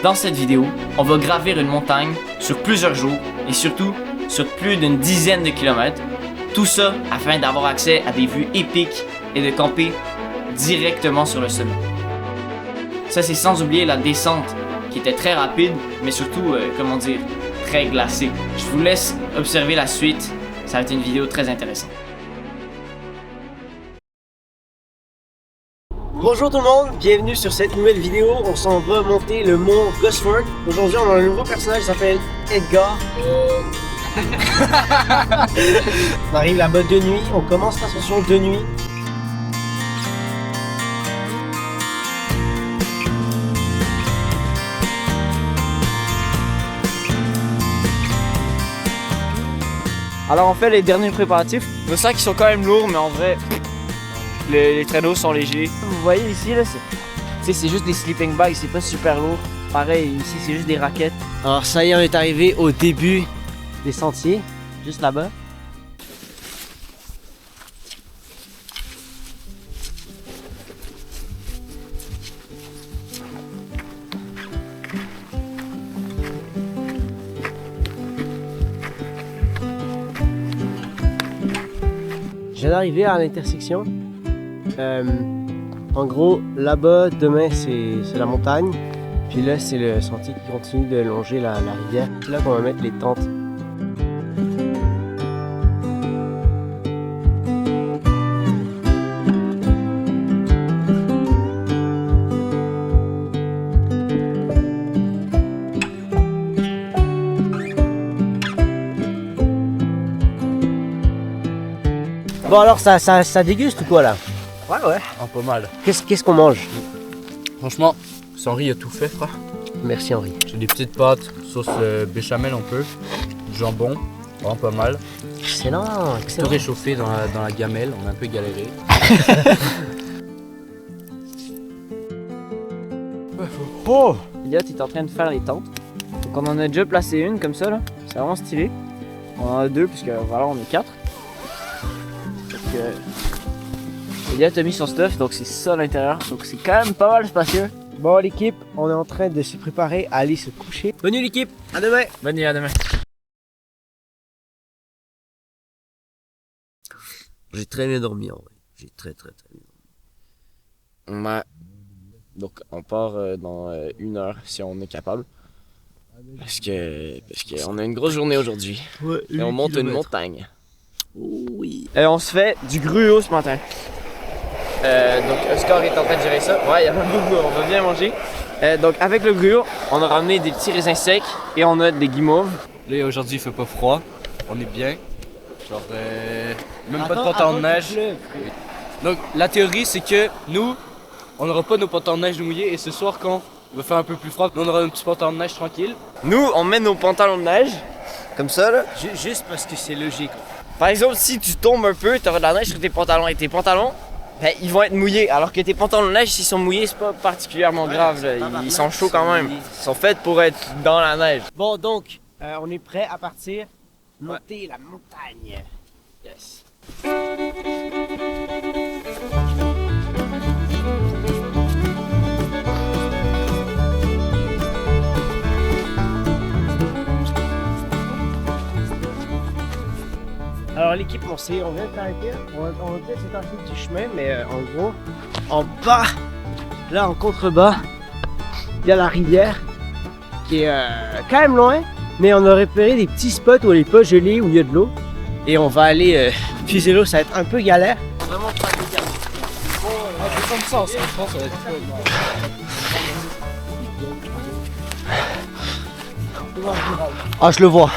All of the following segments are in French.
Dans cette vidéo, on va gravir une montagne sur plusieurs jours et surtout sur plus d'une dizaine de kilomètres. Tout ça afin d'avoir accès à des vues épiques et de camper directement sur le sommet. Ça, c'est sans oublier la descente qui était très rapide, mais surtout, très glacée. Je vous laisse observer la suite. Ça va être une vidéo très intéressante. Bonjour tout le monde, bienvenue sur cette nouvelle vidéo. On s'en va monter le mont Gosford. Aujourd'hui, on a un nouveau personnage qui s'appelle Edgar. On arrive là-bas de nuit, on commence l'ascension de nuit. Alors on fait les derniers préparatifs. Le sac ils sont quand même lourds, mais en vrai, les traîneaux sont légers. Vous voyez ici, là, c'est juste des sleeping bags, c'est pas super lourd. Pareil, ici, c'est juste des raquettes. Alors ça y est, on est arrivé au début des sentiers, juste là-bas. Je viens d'arriver à l'intersection. En gros, là-bas, demain, c'est la montagne. Puis là, c'est le sentier qui continue de longer la rivière. C'est là qu'on va mettre les tentes. Bon alors, ça déguste ou quoi là? Ouais, pas mal. Qu'est-ce qu'on mange? Franchement, Henri a tout fait, frère. Merci Henri. J'ai des petites pâtes, sauce béchamel un peu, du jambon, vraiment pas mal. Excellent, Tout excellent. réchauffé dans la gamelle, on a un peu galéré. Oh! Elliot est en train de faire les tentes. Donc on en a déjà placé une comme ça là. C'est vraiment stylé. On en a deux puisque voilà on est quatre. Donc Elliot a mis son stuff, donc c'est ça à l'intérieur. Donc c'est quand même pas mal spacieux. Bon l'équipe, on est en train de se préparer à aller se coucher. Bonne nuit l'équipe, à demain! Bonne nuit, à demain. J'ai très bien dormi en vrai. J'ai très bien dormi. Ouais. Donc on part dans 1 heure si on est capable. Parce qu'on a une grosse journée aujourd'hui. Ouais, Et on monte une montagne. Oh oui. On se fait du gruau ce matin. Donc Oscar est en train de gérer ça. Ouais, il y en a beaucoup, on va bien manger. Donc avec le gruau, on a ramené des petits raisins secs et on a des guimauves. Là, aujourd'hui, il fait pas froid, on est bien. Genre, même pas de pantalon de neige. Donc, la théorie, c'est que nous, on n'aura pas nos pantalons de neige mouillés et ce soir, quand il va faire un peu plus froid, nous, on aura un petit pantalon de neige tranquille. Nous, on met nos pantalons de neige, comme ça là. Juste parce que c'est logique. Par exemple, si tu tombes un peu, tu auras de la neige sur tes pantalons et tes pantalons, ben, ils vont être mouillés. Alors que tes pantalons de neige, s'ils sont mouillés, c'est pas particulièrement grave. Là. Ils sont chauds quand même. Ils sont faits pour être dans la neige. Bon donc, on est prêt à partir monter la montagne. Yes. Alors l'équipe, on vient de s'arrêter. On va peut-être s'écarter du chemin, mais en gros, en bas, là en contrebas, il y a la rivière qui est quand même loin, mais on a repéré des petits spots où elle n'est pas gelée, où il y a de l'eau. Et on va aller puiser l'eau, ça va être un peu galère. Vraiment pas de galère. Comme ça, je pense que ça va être cool. Ah, je le vois.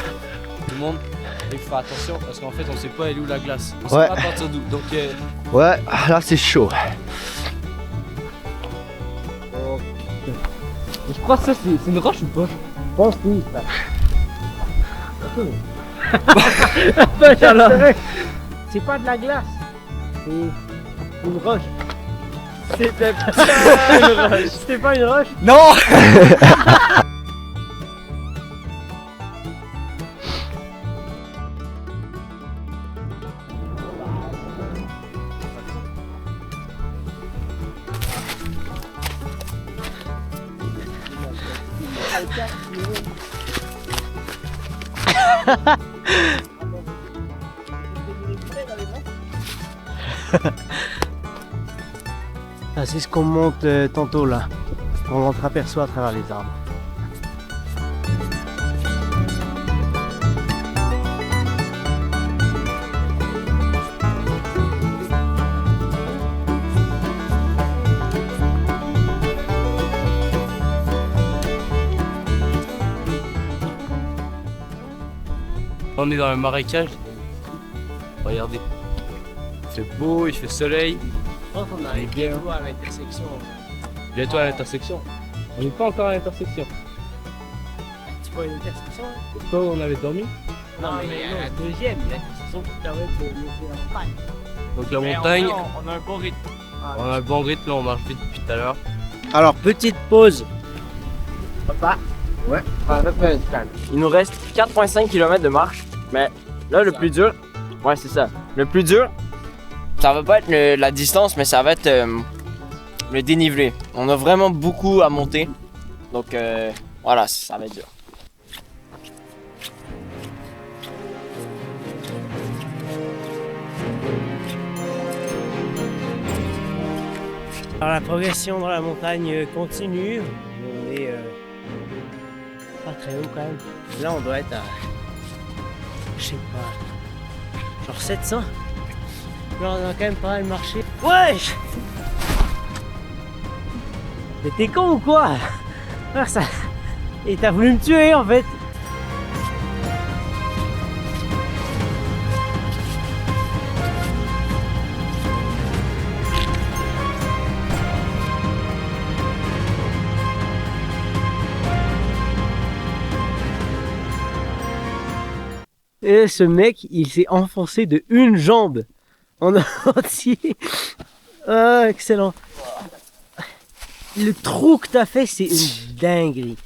Tout le monde, il faut faire attention parce qu'en fait, on sait pas elle est où la glace. On Ouais. sait pas à partir d'où. Donc, Ouais, là c'est chaud. je crois que ça, c'est une roche ou pas? Je pense que oui. C'est pas de la glace, c'est une roche. C'était pas une roche. C'était pas une roche? Non! Ah, c'est ce qu'on monte tantôt là. On entreaperçoit à travers les arbres. On est dans un marécage. Regardez. Il fait beau, il fait soleil. Je pense qu'on arrive bientôt à l'intersection. Bientôt à l'intersection. On n'est pas encore à l'intersection. Tu vois une intersection là? C'est pas où on avait dormi? Non, mais la deuxième, l'intersection qui permet de monter en montagne. Donc la montagne, On a un bon rythme. on a un bon rythme, là on marche vite depuis tout à l'heure. Alors, petite pause. Papa? Ouais. Il nous reste 4,5 km de marche. Mais là, le plus dur, ouais, c'est ça. Le plus dur, ça va pas être la distance, mais ça va être le dénivelé. On a vraiment beaucoup à monter. Donc, voilà, ça va être dur. Alors, la progression dans la montagne continue. On est pas très haut quand même. Là, on doit être à, je sais pas, genre 700. Là, on a quand même pas mal marché. Wesh! Mais t'es con ou quoi? Ah, ça... Et t'as voulu me tuer en fait. Et ce mec, il s'est enfoncé de une jambe en entier. Ah, excellent. Le trou que t'as fait, c'est une dinguerie.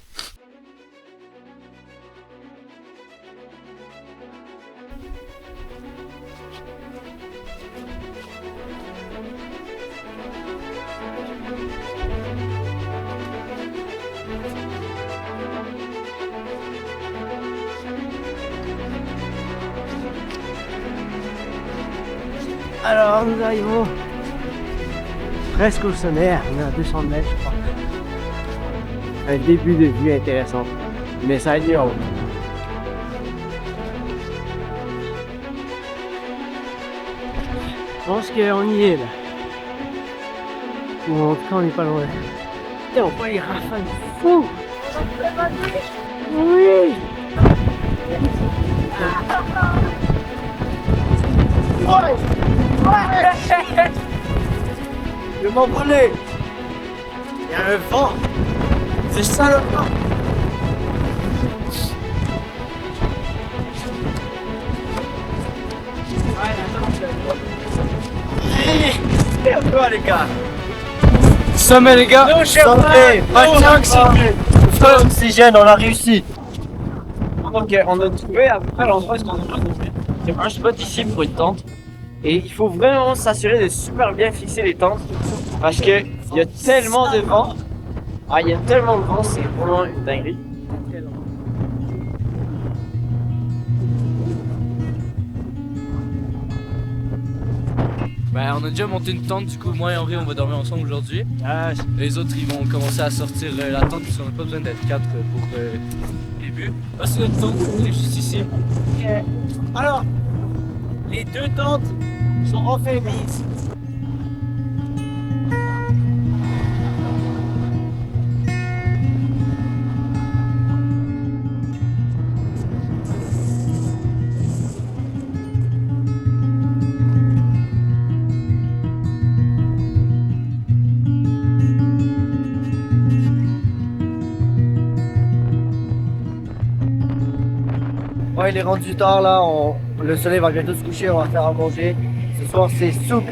Alors nous arrivons presque au sommet, on est à 200 mètres je crois. Un début de vue intéressant, mais ça a lieu en haut. Je pense qu'on y est là. Ou en tout cas on n'est pas loin. Et on voit les rafales fous. Oui. Je vais m'envoler. Il y a un vent. C'est ça le vent. Merde toi les gars. Sommet les gars. Sommet. Pas d'oxygène, on a réussi. Donc, on a trouvé à peu près l'endroit où on a trouvé. C'est un spot ici pour une tente. Et il faut vraiment s'assurer de super bien fixer les tentes. Parce que il y a tellement de vent. Ah, il y a tellement de vent, c'est vraiment une dinguerie. Ben, on a déjà monté une tente, du coup moi et Henri on va dormir ensemble aujourd'hui. Les autres ils vont commencer à sortir la tente parce qu'on n'a pas besoin d'être 4 pour le début. Ah, c'est notre tente, on est juste ici. Alors, les deux tentes sont enfin mises. Ouais, il est rendu tard là, le soleil va bientôt se coucher, on va faire à manger. Ce soir c'est soupe.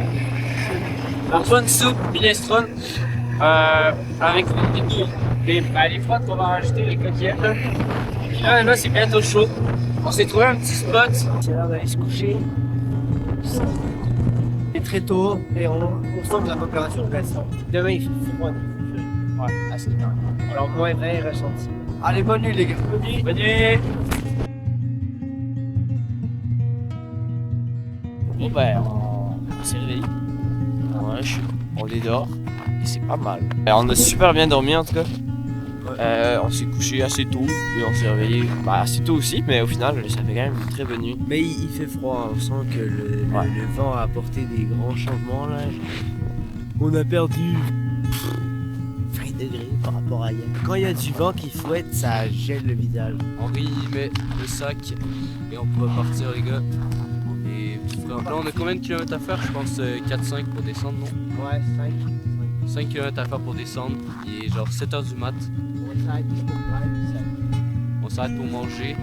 La bonne soupe minestrone avec les frottes qu'on va rajouter, les coquillettes. Puis là c'est bientôt chaud. On s'est trouvé un petit spot. C'est l'heure d'aller se coucher. C'est très tôt et on sent que la température baisse. Demain il fait froid. Ouais, assez bien. Alors moins 20 ressenti. Allez, bonne nuit les gars. Bonne nuit. Bon ben, on s'est réveillé. Ouais, on est dehors. Et c'est pas mal. On a super bien dormi en tout cas. On s'est couché assez tôt et on s'est réveillé assez tôt aussi, mais au final, ça fait quand même une très bonne nuit. Mais il fait froid, on sent que le vent a apporté des grands changements là. On a perdu 20 degrés par rapport à hier. Quand il y a du vent qui fouette, ça gèle le visage. Henri il met le sac et on peut partir les gars. Et là on a combien de kilomètres à faire? Je pense 4-5 pour descendre, non? Ouais, 5. 5 km à faire pour descendre. Il est genre 7h du mat. On s'arrête pour On s'arrête pour manger.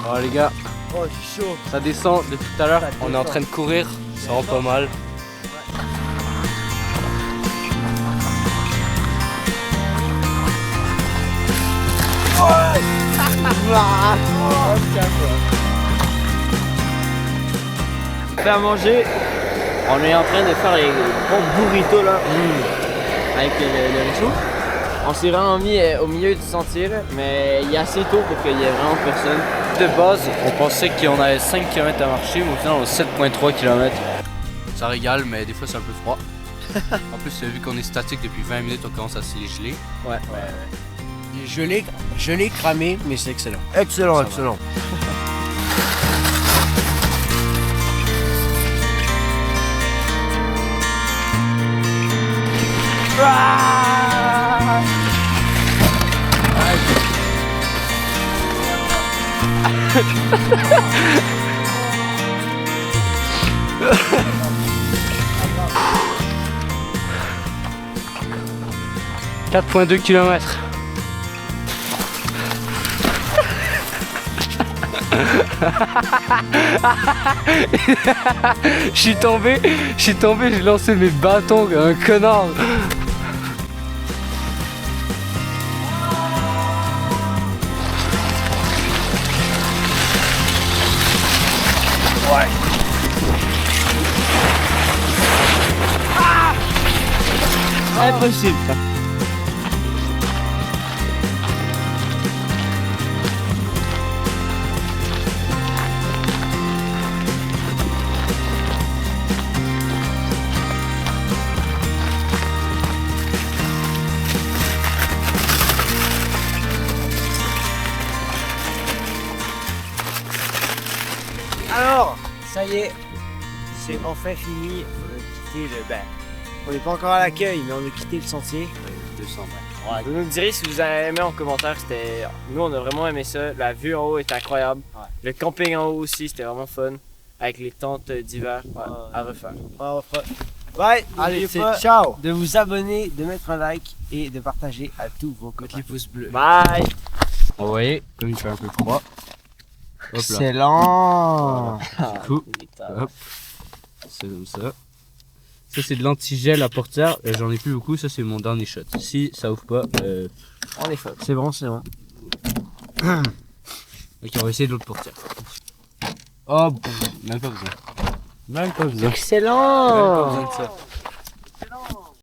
Alors les gars, Oh, je suis chaud. ça descend depuis tout à l'heure. Ça On est en descend. train de courir, ça rend pas mal. Fait à manger, on est en train de faire les bons burritos là, avec le réchaud. On s'est vraiment mis au milieu du sentier là, mais il est assez tôt pour qu'il y ait vraiment personne. De base, on pensait qu'on avait 5 km à marcher, mais au final on a 7,3 km. Ça régale, mais des fois c'est un peu froid. En plus, vu qu'on est statique depuis 20 minutes, on commence à se les geler. Ouais. Je l'ai cramé, mais c'est excellent. Excellent, excellent. « 4,2 km. Je suis tombé, j'ai lancé mes bâtons comme un connard. Impossible ça. Alors, ça y est, c'est enfin fini. On a quitté le bain. On n'est pas encore à l'accueil, mais on a quitté le sentier. 200 mètres. Vous nous direz si vous avez aimé en commentaire, nous on a vraiment aimé ça. La vue en haut est incroyable. Ouais. Le camping en haut aussi, c'était vraiment fun. Avec les tentes d'hiver à refaire. Ouais, Allez, n'oubliez c'est pas ciao. de vous abonner, de mettre un like et de partager à tous vos copains. Les pouces bleus. Bye! Vous voyez, comme il fait un peu froid. Hop là, Excellent. du coup, hop, c'est comme ça. Ça c'est de l'antigel à portière, j'en ai plus beaucoup, ça c'est mon dernier shot. Si ça ouvre pas, On est fun. C'est bon, c'est bon. ok, on va essayer de l'autre portière. Oh, même pas besoin. Même pas besoin. Excellent. Même pas besoin de ça.